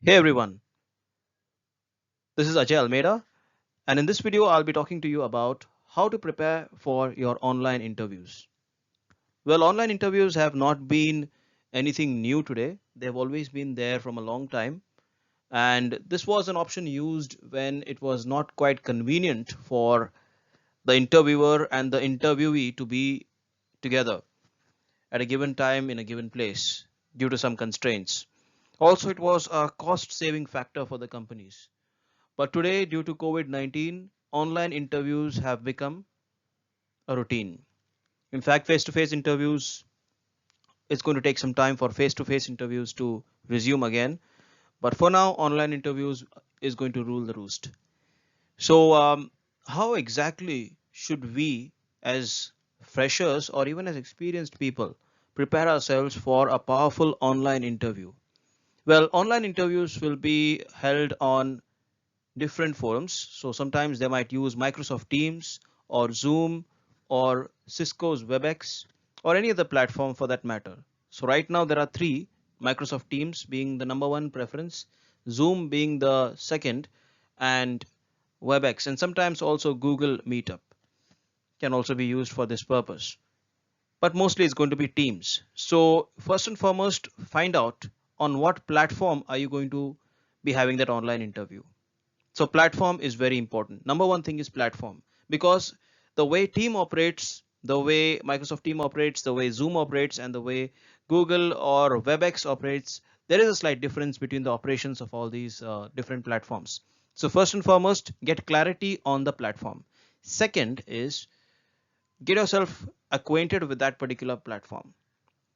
Hey everyone, this is Ajay Almeida, and in this video, I'll be talking to you about how to prepare for your online interviews. Well, online interviews have not been anything new today, they've always been there from a long time, and this was an option used when it was not quite convenient for the interviewer and the interviewee to be together at a given time in a given place due to some constraints. Also, it was a cost saving factor for the companies. But today, due to COVID-19, online interviews have become a routine. In fact, face-to-face interviews, it's going to take some time for face-to-face interviews to resume again. But for now, online interviews is going to rule the roost. So, how exactly should we, as freshers or even as experienced people, prepare ourselves for a powerful online interview? Well, online interviews will be held on different forums. So sometimes they might use Microsoft Teams or Zoom or Cisco's WebEx or any other platform for that matter. So right now there are three, Microsoft Teams being the number one preference, Zoom being the second, and WebEx, and sometimes also Google Meetup can also be used for this purpose. But mostly it's going to be Teams. So first and foremost, find out on what platform are you going to be having that online interview. So platform is very important. Number one thing is platform, because the way team operates, the way Microsoft Team operates, the way Zoom operates, and the way Google or WebEx operates, there is a slight difference between the operations of all these different platforms. So first and foremost, get clarity on the platform. Second is get yourself acquainted with that particular platform.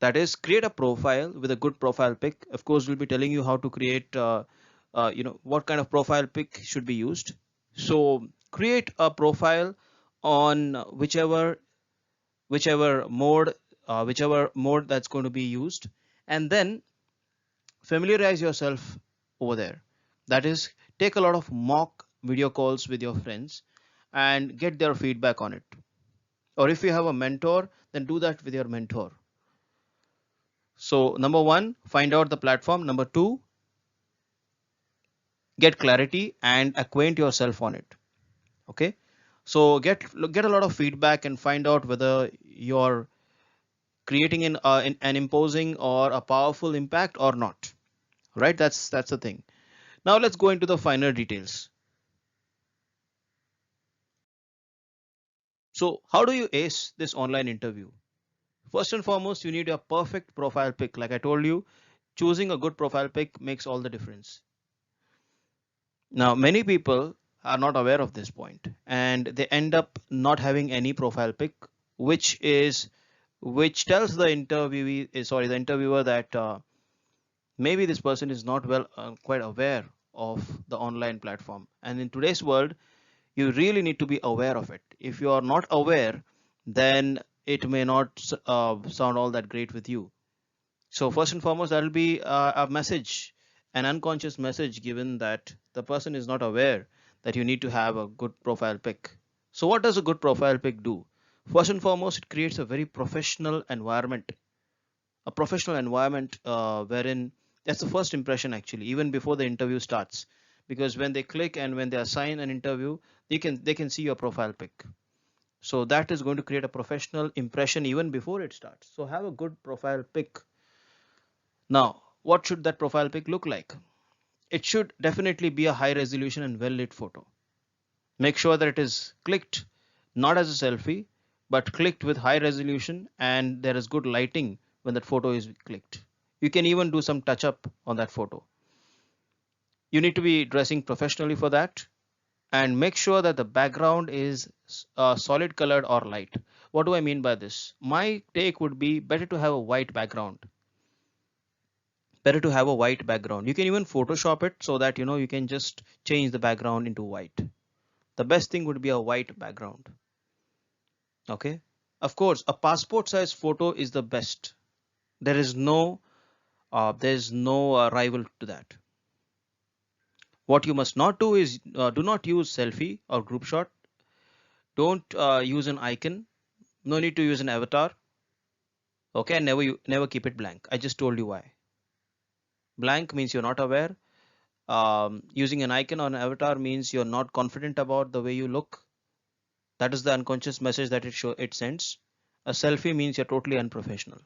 That is, create a profile with a good profile pic. Of course, we'll be telling you how to create what kind of profile pic should be used. So create a profile on whichever mode that's going to be used, and then familiarize yourself over there. That is, take a lot of mock video calls with your friends and get their feedback on it. Or if you have a mentor, then do that with your mentor. So number one, find out the platform. Number two, get clarity and acquaint yourself on it. Okay. So get a lot of feedback and find out whether you're creating an imposing or a powerful impact or not. Right. That's the thing. Now let's go into the finer details. So how do you ace this online interview? First and foremost, you need a perfect profile pic. Like I told you, choosing a good profile pic makes all the difference. Now, many people are not aware of this point and they end up not having any profile pic, which tells the the interviewer that maybe this person is not quite aware of the online platform. And in today's world, you really need to be aware of it. If you are not aware, then it may not sound all that great with you. So first and foremost, that will be a message, an unconscious message given that the person is not aware that you need to have a good profile pic. So what does a good profile pic do? First and foremost, it creates a very professional environment, wherein that's the first impression actually, even before the interview starts. Because when they click and when they assign an interview, they can see your profile pic. So that is going to create a professional impression even before it starts. So have a good profile pic. Now, what should that profile pic look like? It should definitely be a high resolution and well lit photo. Make sure that it is clicked not as a selfie, but clicked with high resolution and there is good lighting when that photo is clicked. You can even do some touch up on that photo. You need to be dressing professionally for that, and make sure that the background is solid colored or light. What do I mean by this? My take would be better to have a white background. Better to have a white background. You can even Photoshop it so that you can just change the background into white. The best thing would be a white background. Okay. Of course, a passport size photo is the best. There is no rival to that. What you must not do is do not use selfie or group shot. Don't use an icon. No need to use an avatar. Okay, and never keep it blank. I just told you why. Blank means you're not aware. Using an icon or an avatar means you're not confident about the way you look. That is the unconscious message that it sends. A selfie means you're totally unprofessional.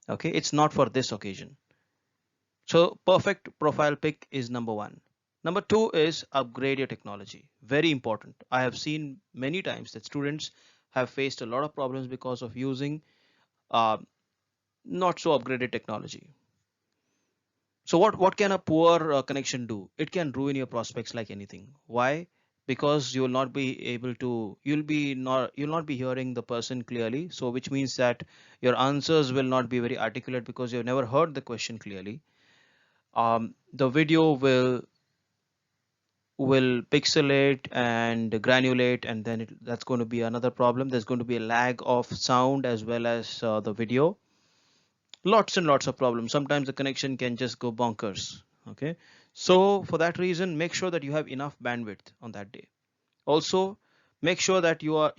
Okay, it's not for this occasion. So perfect profile pic is number one. Number two is upgrade your technology. Very important. I have seen many times that students have faced a lot of problems because of using uh, not so upgraded technology. So what can a poor connection do? It can ruin your prospects like anything. Why? Because you will not be able to, you'll not be hearing the person clearly. So which means that your answers will not be very articulate because you've never heard the question clearly. The video will pixelate and granulate, and then that's going to be another problem. There's going to be a lag of sound as well as the video. Lots and lots of problems. Sometimes the connection can just go bonkers. Okay, so for that reason, make sure that you have enough bandwidth on that day. Also, make sure that your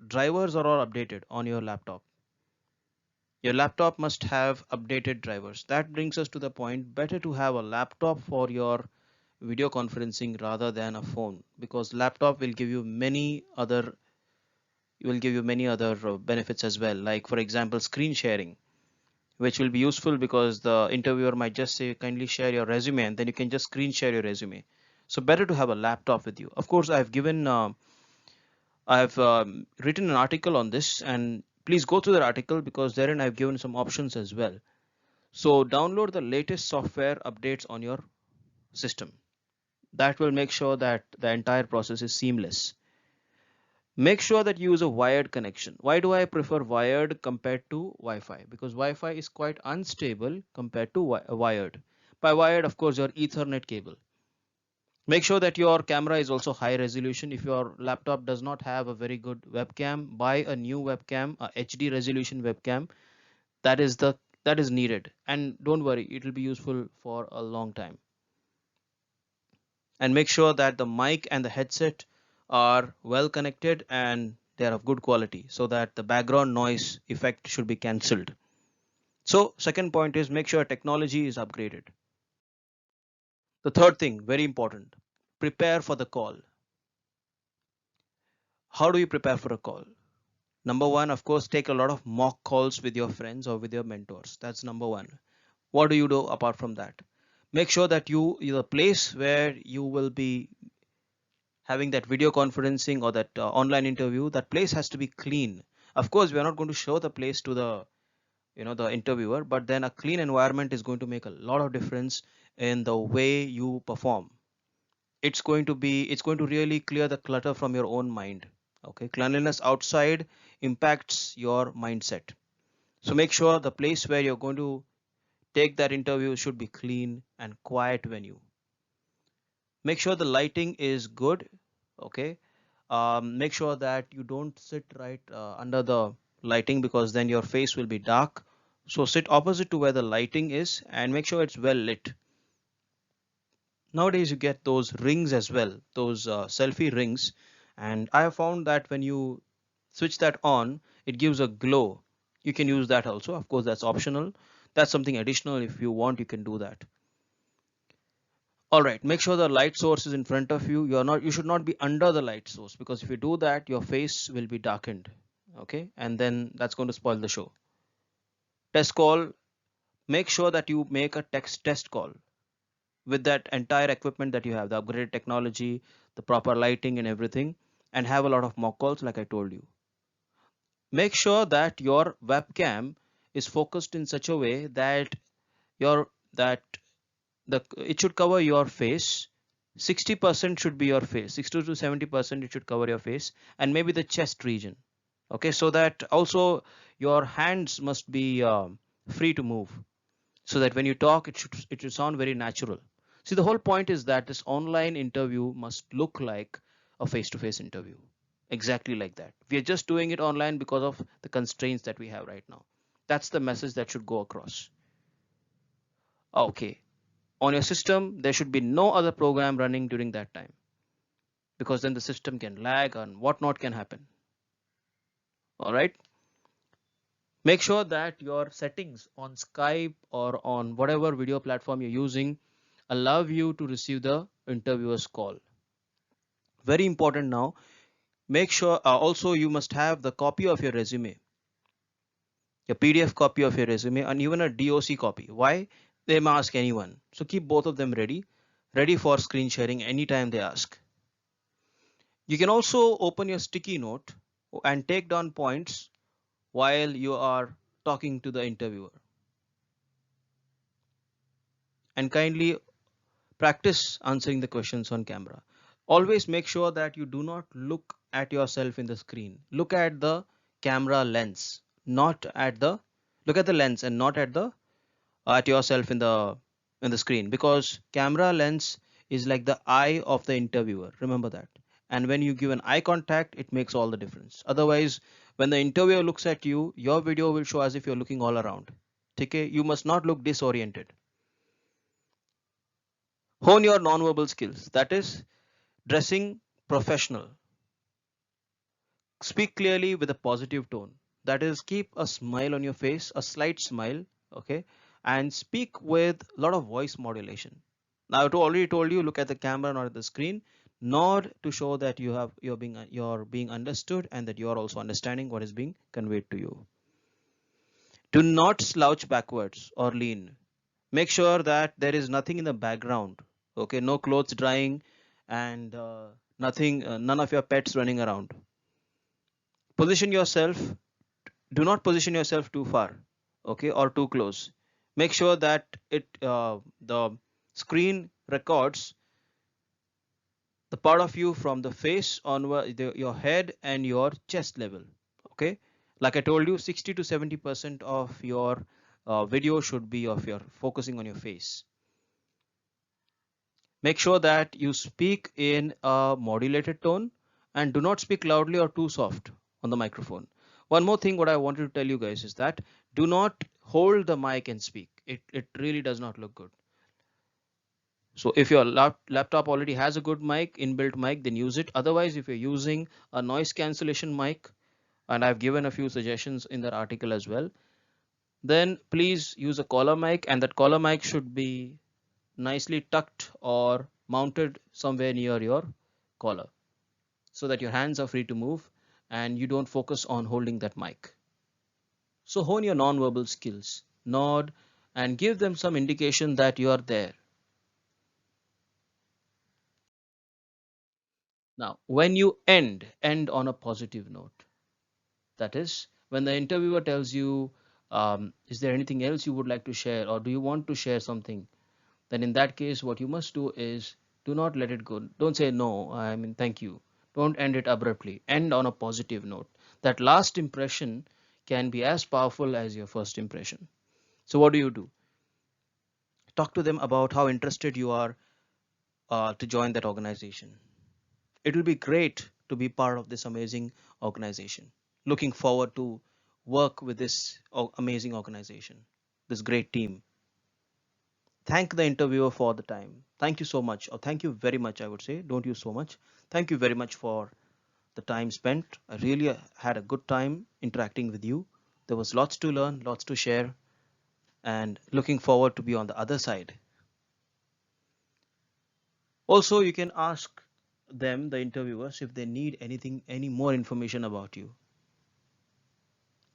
drivers are all updated on your laptop. Your laptop must have updated drivers. That brings us to the point, better to have a laptop for your video conferencing rather than a phone, because laptop will give you many other benefits as well, like for example screen sharing, which will be useful because the interviewer might just say kindly share your resume, and then you can just screen share your resume. So better to have a laptop with you. Of course, I've written an article on this, and please go through that article because therein I've given some options as well. So download the latest software updates on your system. That will make sure that the entire process is seamless. Make sure that you use a wired connection. Why do I prefer wired compared to Wi-Fi? Because Wi-Fi is quite unstable compared to wired. By wired, of course, your Ethernet cable. Make sure that your camera is also high resolution. If your laptop does not have a very good webcam, buy a new webcam, a HD resolution webcam. That is needed. And don't worry, it will be useful for a long time. And make sure that the mic and the headset are well connected and they are of good quality so that the background noise effect should be cancelled. So second point is make sure technology is upgraded. The third thing, very important, prepare for the call. How do you prepare for a call? Number one, of course, take a lot of mock calls with your friends or with your mentors. That's number one. What do you do apart from that? Make sure that the place where you will be having that video conferencing or that online interview, that place has to be clean. Of course, we are not going to show the place to the interviewer, but then a clean environment is going to make a lot of difference in the way you perform. It's going to really clear the clutter from your own mind. Okay, cleanliness outside impacts your mindset. So make sure the place where you're going to take that interview should be clean and quiet venue. Make sure the lighting is good. Okay, make sure that you don't sit right under the lighting because then your face will be dark. So sit opposite to where the lighting is and make sure it's well lit. Nowadays you get those rings as well, those selfie rings, and I have found that when you switch that on, it gives a glow. You can use that also. Of course, that's optional. That's something additional. If you want, you can do that. All right, make sure the light source is in front of you. You should not be under the light source, because if you do that, your face will be darkened. Okay, and then that's going to spoil the show. Test call, make sure that you make a text test call with that entire equipment that you have, the upgraded technology, the proper lighting and everything, and have a lot of mock calls like I told you. Make sure that your webcam is focused in such a way that your that the it should cover your face. 60% should be your face, 60 to 70% it should cover your face, and maybe the chest region. Okay, so that also your hands must be free to move, so that when you talk it should sound very natural. See, the whole point is that this online interview must look like a face-to-face interview, exactly like that. We are just doing it online because of the constraints that we have right now. That's the message that should go across. Okay, on your system there should be no other program running during that time, because then the system can lag and whatnot can happen. All right, make sure that your settings on Skype or on whatever video platform you're using allow you to receive the interviewer's call. Very important now. Make sure also you must have the copy of your resume, a PDF copy of your resume, and even a DOC copy. Why? They may ask anyone. So keep both of them ready for screen sharing anytime they ask. You can also open your sticky note and take down points while you are talking to the interviewer. And kindly practice answering the questions on camera. Always make sure that you do not look at yourself in the screen. Look at the camera lens, not at the look at the lens and not at yourself in the screen, because camera lens is like the eye of the interviewer. Remember that. And when you give an eye contact, it makes all the difference. Otherwise, when the interviewer looks at you, your video will show as if you're looking all around. Okay, you must not look disoriented. Hone your non-verbal skills. That is dressing professional. Speak clearly with a positive tone. That is, keep a smile on your face, a slight smile, okay, and speak with a lot of voice modulation. Now, I already told you, look at the camera, not at the screen. Nod to show that you're being understood and that you're also understanding what is being conveyed to you. Do not slouch backwards or lean. Make sure that there is nothing in the background. Okay, no clothes drying and none of your pets running around. Position yourself, do not position yourself too far, okay, or too close. Make sure that the screen records the part of you from the face onward, your head and your chest level. Okay, like I told you, 60 to 70% of your video should be of your focusing on your face. Make sure that you speak in a modulated tone and do not speak loudly or too soft on the microphone. One more thing what I wanted to tell you guys is that do not hold the mic and speak. It really does not look good. So if your laptop already has a good mic, inbuilt mic, then use it. Otherwise, if you're using a noise cancellation mic, and I've given a few suggestions in that article as well, then please use a collar mic, and that collar mic should be nicely tucked or mounted somewhere near your collar so that your hands are free to move and you don't focus on holding that mic. So hone your non-verbal skills, nod and give them some indication that you are there. Now, when you end on a positive note. That is, when the interviewer tells you, is there anything else you would like to share, or do you want to share something? Then in that case, what you must do is do not let it go. Don't say no, I mean, thank you. Don't end it abruptly. End on a positive note. That last impression can be as powerful as your first impression. So what do? Talk to them about how interested you are to join that organization. It will be great to be part of this amazing organization. Looking forward to work with this amazing organization, this great team. Thank the interviewer for the time. Thank you so much, or thank you very much, I would say. Don't use so much. Thank you very much for the time spent. I really had a good time interacting with you. There was lots to learn, lots to share, and looking forward to be on the other side. Also, you can ask them, the interviewers, if they need any more information about you.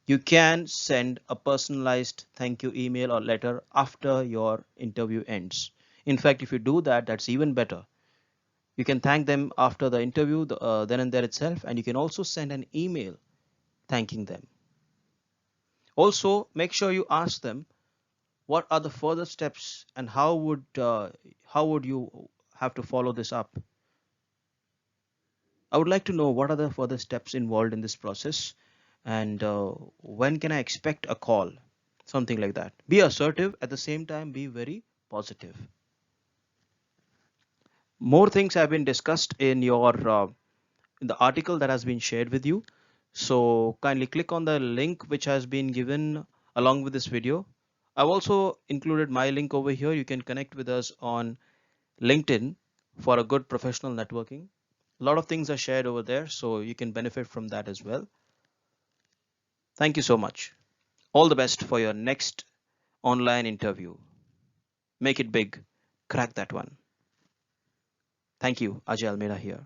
You can send a personalized thank you email or letter after your interview ends. In fact, if you do that, that's even better. You can thank them after the interview, then and there itself, and you can also send an email thanking them. Also, make sure you ask them what are the further steps and how would you have to follow this up. I would like to know what are the further steps involved in this process, and when can I expect a call? Something like that. Be assertive, at the same time, be very positive. More things have been discussed in the article that has been shared with you. So kindly click on the link which has been given along with this video. I've also included my link over here. You can connect with us on LinkedIn for a good professional networking. A lot of things are shared over there, so you can benefit from that as well. Thank you so much. All the best for your next online interview. Make it big. crack that one. Thank you, Ajay Almeida here.